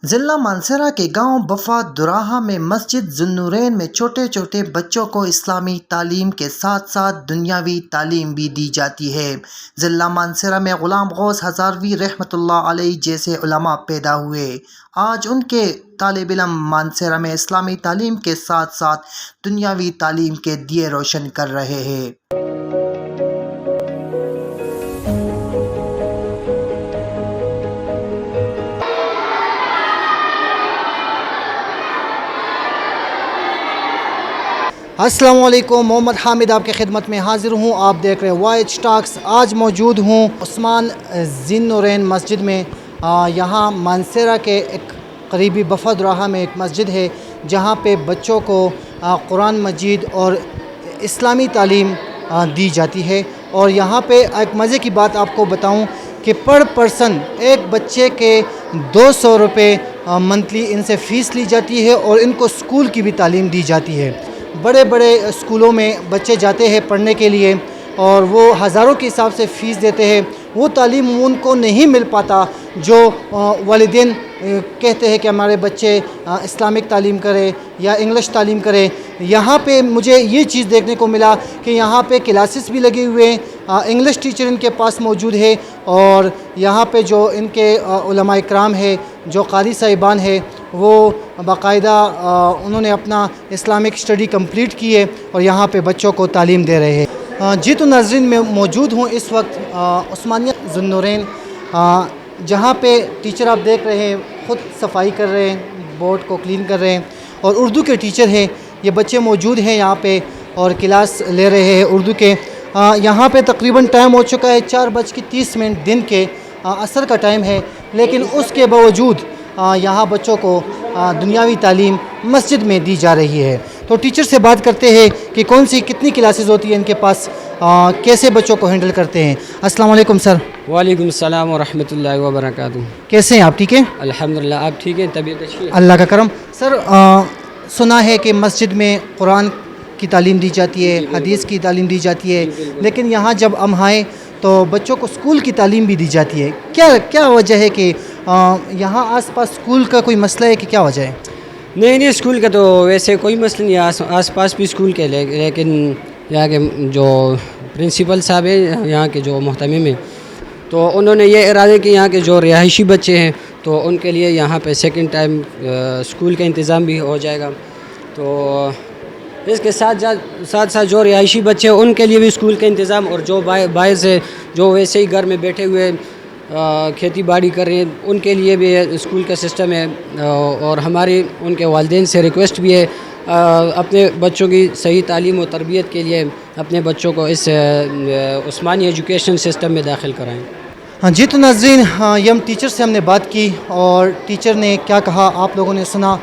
ضلع مانسہرہ کے گاؤں بفا دراہا میں مسجد ذی النورین میں چھوٹے چھوٹے بچوں کو اسلامی تعلیم کے ساتھ ساتھ دنیاوی تعلیم بھی دی جاتی ہے۔ ضلع مانسہرہ میں غلام غوث ہزاروی رحمۃ اللہ علیہ جیسے علماء پیدا ہوئے۔ آج ان کے طالب علم مانسہرہ میں اسلامی تعلیم کے ساتھ ساتھ دنیاوی تعلیم کے دیے روشن کر رہے ہیں۔ السلام علیکم، محمد حامد آپ کی خدمت میں حاضر ہوں۔ آپ دیکھ رہے ہیں وائچ ٹاکس۔ آج موجود ہوں عثمان ذی النورین مسجد میں۔ یہاں مانسہرہ کے ایک قریبی بفا دراہا میں ایک مسجد ہے جہاں پہ بچوں کو قرآن مجید اور اسلامی تعلیم دی جاتی ہے۔ اور یہاں پہ ایک مزے کی بات آپ کو بتاؤں کہ پر پرسن ایک بچے کے 200 روپے منتھلی ان سے فیس لی جاتی ہے اور ان کو اسکول کی بھی تعلیم دی جاتی ہے۔ بڑے بڑے اسکولوں میں بچے جاتے ہیں پڑھنے کے لیے اور وہ ہزاروں کے حساب سے فیس دیتے ہیں۔ وہ تعلیم ان کو نہیں مل پاتا جو والدین کہتے ہیں کہ ہمارے بچے اسلامک تعلیم کرے یا انگلش تعلیم کرے۔ یہاں پہ مجھے یہ چیز دیکھنے کو ملا کہ یہاں پہ کلاسز بھی لگے ہوئے ہیں، انگلش ٹیچر ان کے پاس موجود ہے اور یہاں پہ جو ان کے علماء اکرام ہے، جو قاری صاحبان ہے، وہ باقاعدہ انہوں نے اپنا اسلامک اسٹڈی کمپلیٹ کی ہے اور یہاں پہ بچوں کو تعلیم دے رہے ہیں۔ جی تو ناظرین، میں موجود ہوں اس وقت عثمانیہ ذی النورین، جہاں پہ ٹیچر آپ دیکھ رہے ہیں خود صفائی کر رہے ہیں، بورڈ کو کلین کر رہے ہیں اور اردو کے ٹیچر ہیں۔ یہ بچے موجود ہیں یہاں پہ اور کلاس لے رہے ہیں اردو کے۔ یہاں پہ تقریباً ٹائم ہو چکا ہے 4:30 دن کے، عصر کا ٹائم ہے، لیکن اس کے باوجود یہاں بچوں کو دنیاوی تعلیم مسجد میں دی جا رہی ہے۔ تو ٹیچر سے بات کرتے ہیں کہ کتنی کلاسز ہوتی ہیں ان کے پاس، کیسے بچوں کو ہینڈل کرتے ہیں۔ السلام علیکم سر۔ وعلیکم السلام ورحمۃ اللہ وبرکاتہ۔ کیسے ہیں آپ؟ ٹھیک ہیں الحمدللہ، آپ ٹھیک ہیں؟ طبیعت اچھی ہے؟ اللہ کا کرم۔ سر سنا ہے کہ مسجد میں قرآن کی تعلیم دی جاتی ہے، حدیث کی تعلیم دی جاتی ہے، لیکن یہاں جب ہم آئیں تو بچوں کو اسکول کی تعلیم بھی دی جاتی ہے۔ کیا وجہ ہے کہ یہاں آس پاس اسکول کا کوئی مسئلہ ہے کہ کیا وجہ ہے؟ نہیں، اسکول کا تو ویسے کوئی مسئلہ نہیں، آس پاس بھی اسکول کے، لیکن یہاں کے جو پرنسپل صاحب ہیں، یہاں کے جو محتمم ہیں، تو انہوں نے یہ ارادہ کہ یہاں کے جو رہائشی بچے ہیں تو ان کے لیے یہاں پہ سیکنڈ ٹائم اسکول کا انتظام بھی ہو جائے گا۔ تو اس کے ساتھ ساتھ جو رہائشی بچے ہیں ان کے لیے بھی اسکول کا انتظام، اور جو باہر سے جو ویسے ہی گھر میں بیٹھے ہوئے کھیتی باڑی کر رہے ہیں ان کے لیے بھی اسکول کا سسٹم ہے۔ اور ہماری ان کے والدین سے ریکویسٹ بھی ہے اپنے بچوں کی صحیح تعلیم و تربیت کے لیے اپنے بچوں کو اس عثمانی ایجوکیشن سسٹم میں داخل کرائیں۔ ہاں جی تو ناظرین، یہ ہم ٹیچر سے ہم نے بات کی اور ٹیچر نے کیا کہا آپ لوگوں نے سنا۔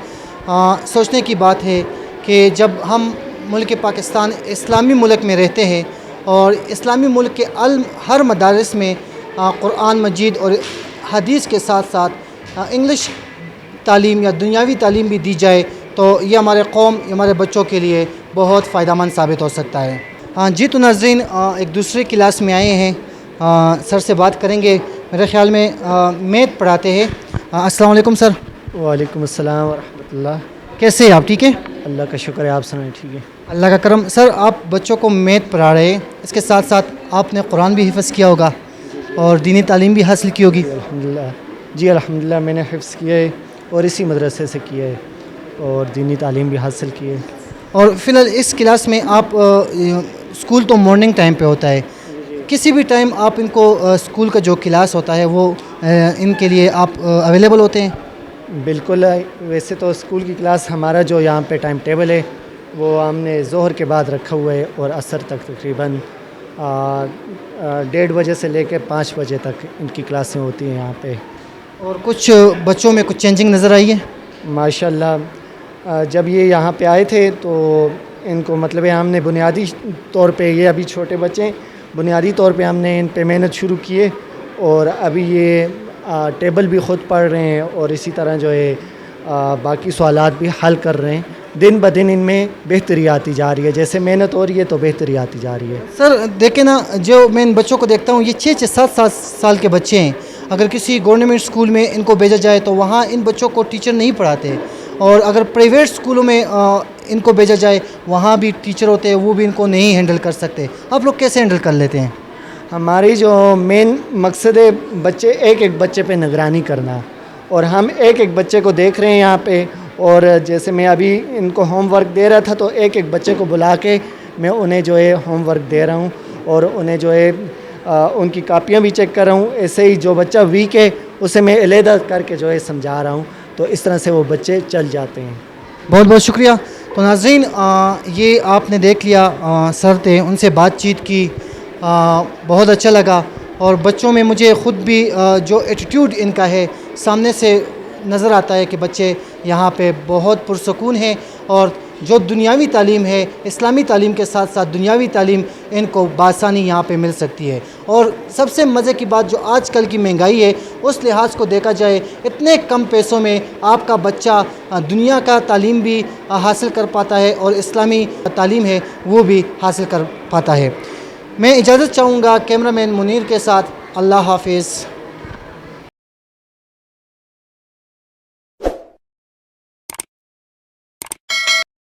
سوچنے کی بات ہے کہ جب ہم ملک پاکستان اسلامی ملک میں رہتے ہیں اور اسلامی ملک کے ہر مدارس میں قرآن مجید اور حدیث کے ساتھ ساتھ انگلش تعلیم یا دنیاوی تعلیم بھی دی جائے تو یہ ہمارے قوم، ہمارے بچوں کے لیے بہت فائدہ مند ثابت ہو سکتا ہے۔ ہاں جی تو ناظرین، ایک دوسرے کلاس میں آئے ہیں، سر سے بات کریں گے، میرے خیال میں میتھ پڑھاتے ہیں۔ السلام علیکم سر۔ وعلیکم السلام ورحمۃ اللہ۔ کیسے ہیں آپ؟ ٹھیک ہیں اللہ کا شکر ہے، آپ سنائیں؟ ٹھیک ہے اللہ کا کرم۔ سر آپ بچوں کو میتھ پڑھا رہے ہیں، اس کے ساتھ ساتھ آپ نے قرآن بھی حفظ کیا ہوگا اور دینی تعلیم بھی حاصل کی ہوگی۔ الحمدللہ، جی الحمدللہ، میں نے حفظ کیا ہے اور اسی مدرسے سے کیا ہے اور دینی تعلیم بھی حاصل کی ہے۔ اور فی الحال اس کلاس میں آپ اسکول تو مارننگ ٹائم پہ ہوتا ہے، کسی بھی ٹائم آپ ان کو اسکول کا جو کلاس ہوتا ہے وہ ان کے لیے آپ اویلیبل ہوتے ہیں؟ بالکل، ویسے تو اسکول کی کلاس ہمارا جو یہاں پہ ٹائم ٹیبل ہے وہ ہم نے ظہر کے بعد رکھا ہوا ہے اور عصر تک تقریباً 1:30 بجے سے لے کے 5 بجے تک ان کی کلاسیں ہوتی ہیں یہاں پہ۔ اور کچھ بچوں میں کچھ چینجنگ نظر آئی ہے؟ ماشاءاللہ، جب یہ یہاں پہ آئے تھے تو ان کو مطلب ہے ہم نے بنیادی طور پہ، یہ ابھی چھوٹے بچے ہیں، بنیادی طور پہ ہم نے ان پہ محنت شروع کی ہے اور ابھی یہ ٹیبل بھی خود پڑھ رہے ہیں اور اسی طرح جو ہے باقی سوالات بھی حل کر رہے ہیں۔ دن بدن ان میں بہتری آتی جا رہی ہے، جیسے محنت ہو رہی ہے تو بہتری آتی جا رہی ہے۔ سر دیکھیں نا، جو میں ان بچوں کو دیکھتا ہوں یہ 6-7 سال کے بچے ہیں، اگر کسی گورنمنٹ اسکول میں ان کو بھیجا جائے تو وہاں ان بچوں کو ٹیچر نہیں پڑھاتے، اور اگر پرائیویٹ اسکولوں میں ان کو بھیجا جائے وہاں بھی ٹیچر ہوتے ہیں، وہ بھی ان کو نہیں ہینڈل کر سکتے۔ آپ لوگ کیسے ہینڈل کر لیتے ہیں؟ ہماری جو مین مقصد ہے بچے ایک ایک بچے پہ نگرانی کرنا، اور ہم ایک ایک بچے کو دیکھ رہے ہیں یہاں پہ، اور جیسے میں ابھی ان کو ہوم ورک دے رہا تھا تو ایک ایک بچے کو بلا کے میں انہیں جو ہے ہوم ورک دے رہا ہوں، اور انہیں جو ہے ان کی کاپیاں بھی چیک کر رہا ہوں۔ ایسے ہی جو بچہ ویک ہے اسے میں علیحدہ کر کے جو ہے سمجھا رہا ہوں، تو اس طرح سے وہ بچے چل جاتے ہیں۔ بہت بہت شکریہ۔ تو ناظرین، یہ آپ نے دیکھ لیا، سر تھے، ان سے بات چیت کی، بہت اچھا لگا، اور بچوں میں مجھے خود بھی جو ایٹیٹیوڈ ان کا ہے سامنے سے نظر آتا ہے کہ بچے یہاں پہ بہت پرسکون ہیں، اور جو دنیاوی تعلیم ہے اسلامی تعلیم کے ساتھ ساتھ دنیاوی تعلیم ان کو بآسانی یہاں پہ مل سکتی ہے۔ اور سب سے مزے کی بات، جو آج کل کی مہنگائی ہے اس لحاظ کو دیکھا جائے، اتنے کم پیسوں میں آپ کا بچہ دنیا کا تعلیم بھی حاصل کر پاتا ہے اور اسلامی تعلیم ہے وہ بھی حاصل کر پاتا ہے۔ میں اجازت چاہوں گا کیمرہ مین منیر کے ساتھ۔ اللہ حافظ۔